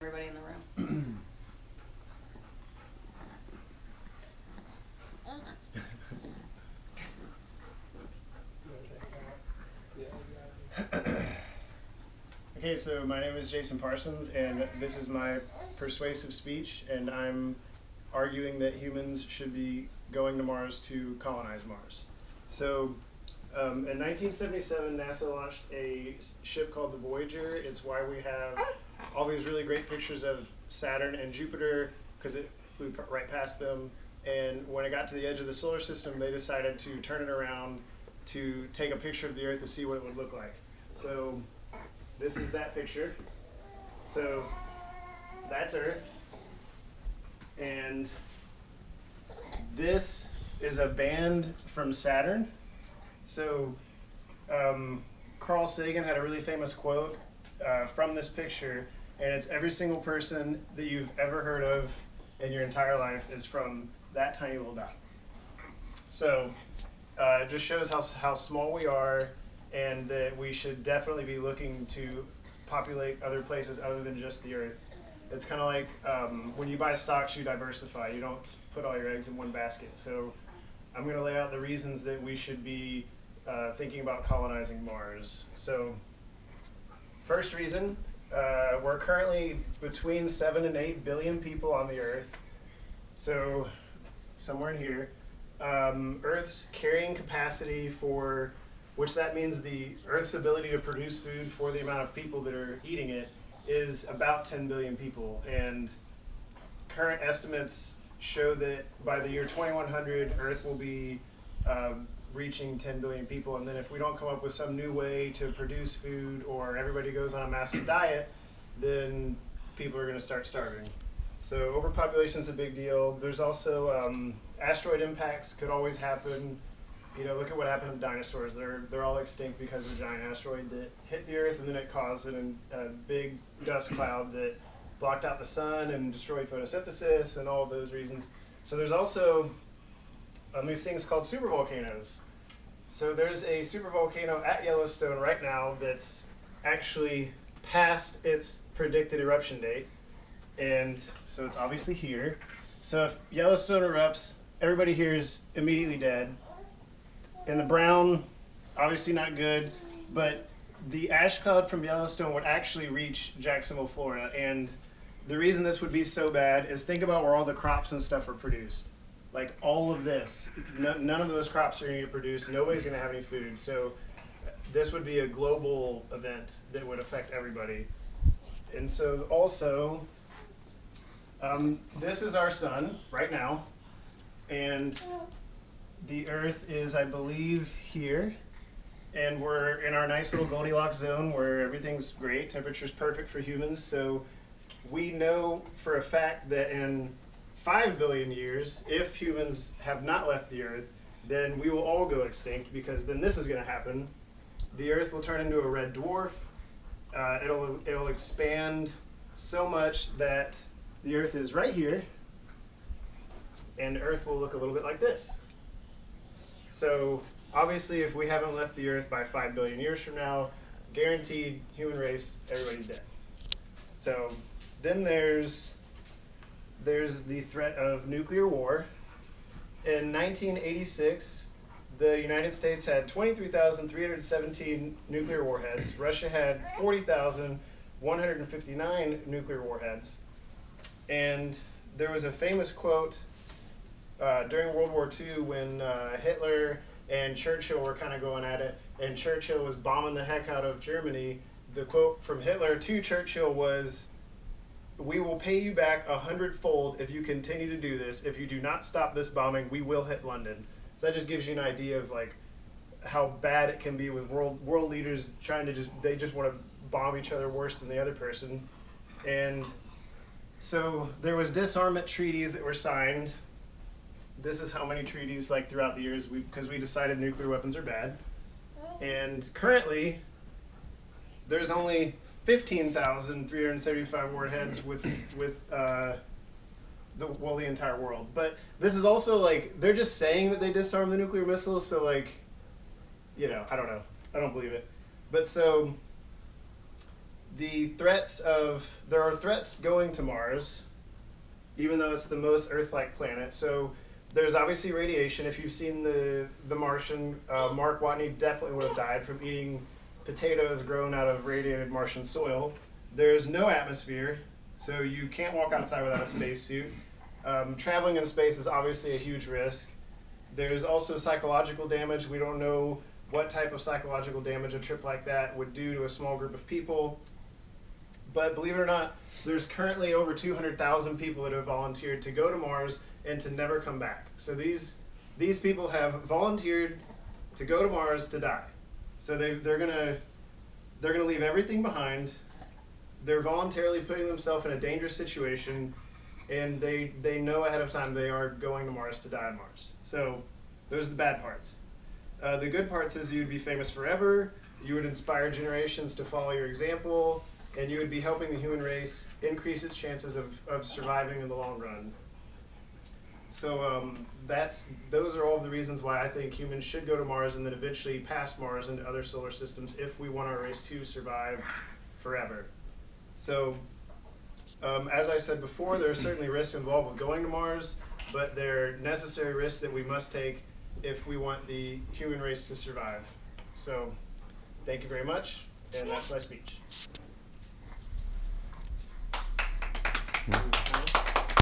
Everybody in the room. Okay, so my name is Jason Parsons, and this is my persuasive speech, and I'm arguing that humans should be going to Mars to colonize Mars. So, in 1977, NASA launched a ship called the Voyager. It's why we have all these really great pictures of Saturn and Jupiter, because it flew right past them. And when it got to the edge of the solar system, they decided to turn it around to take a picture of the Earth to see what it would look like. So this is that picture. So that's Earth. And this is a band from Saturn. So Carl Sagan had a really famous quote from this picture, and it's every single person that you've ever heard of in your entire life is from that tiny little dot. So it just shows how small we are, and that we should definitely be looking to populate other places other than just the Earth. It's kind of like when you buy stocks, you diversify. You don't put all your eggs in one basket. So I'm going to lay out the reasons that we should be thinking about colonizing Mars. So first reason, we're currently between 7 and 8 billion people on the Earth. So somewhere in here, Earth's carrying capacity for, which that means the Earth's ability to produce food for the amount of people that are eating it, is about 10 billion people. And current estimates show that by the year 2100, Earth will be reaching 10 billion people. And then if we don't come up with some new way to produce food, or everybody goes on a massive diet, then people are going to start starving. So overpopulation is a big deal. There's also asteroid impacts could always happen. You know, look at what happened with dinosaurs. They're all extinct because of a giant asteroid that hit the Earth, and then it caused a big dust cloud that blocked out the sun and destroyed photosynthesis and all of those reasons. So there's also these things called supervolcanoes. So there's a supervolcano at Yellowstone right now that's actually past its predicted eruption date. And so it's obviously here. So if Yellowstone erupts, everybody here is immediately dead. And the brown, obviously not good, but the ash cloud from Yellowstone would actually reach Jacksonville, Florida. And the reason this would be so bad is think about where all the crops and stuff are produced. Like all of this, none of those crops are going to get produced. Nobody's going to have any food. So this would be a global event that would affect everybody. And so also, this is our sun right now. And the Earth is, I believe, here. And we're in our nice little Goldilocks zone where everything's great. Temperature's perfect for humans. So we know for a fact that in 5 billion years, if humans have not left the Earth, then we will all go extinct, because then this is going to happen. The Earth will turn into a red dwarf. It'll expand so much that the Earth is right here, and Earth will look a little bit like this. So obviously, if we haven't left the Earth by 5 billion years from now, guaranteed human race, everybody's dead. So then there's the threat of nuclear war. In 1986, the United States had 23,317 nuclear warheads. Russia had 40,159 nuclear warheads. And there was a famous quote during World War II when Hitler and Churchill were kind of going at it, and Churchill was bombing the heck out of Germany. The quote from Hitler to Churchill was, "We will pay you back 100-fold if you continue to do this. If you do not stop this bombing, we will hit London." So that just gives you an idea of like how bad it can be with world leaders trying to they just want to bomb each other worse than the other person. And so there was disarmament treaties that were signed. This is how many treaties, like throughout the years, because we decided nuclear weapons are bad. And currently, there's only 15,375 warheads with the entire world. But this is also like, they're just saying that they disarmed the nuclear missiles, so like, you know, I don't know. I don't believe it. But so there are threats going to Mars, even though it's the most Earth-like planet. So there's obviously radiation. If you've seen the Martian, Mark Watney definitely would have died from eating potatoes grown out of radiated Martian soil. There's no atmosphere, so you can't walk outside without a spacesuit. Traveling in space is obviously a huge risk. There's also psychological damage. We don't know what type of psychological damage a trip like that would do to a small group of people. But believe it or not, there's currently over 200,000 people that have volunteered to go to Mars and to never come back. So these people have volunteered to go to Mars to die. So they're gonna leave everything behind. They're voluntarily putting themselves in a dangerous situation, and they know ahead of time they are going to Mars to die on Mars. So those are the bad parts. The good parts is you'd be famous forever, you would inspire generations to follow your example, and you would be helping the human race increase its chances of surviving in the long run. So those are all the reasons why I think humans should go to Mars and then eventually past Mars into other solar systems if we want our race to survive forever. So as I said before, there are certainly risks involved with going to Mars, but they're necessary risks that we must take if we want the human race to survive. So thank you very much, and that's my speech.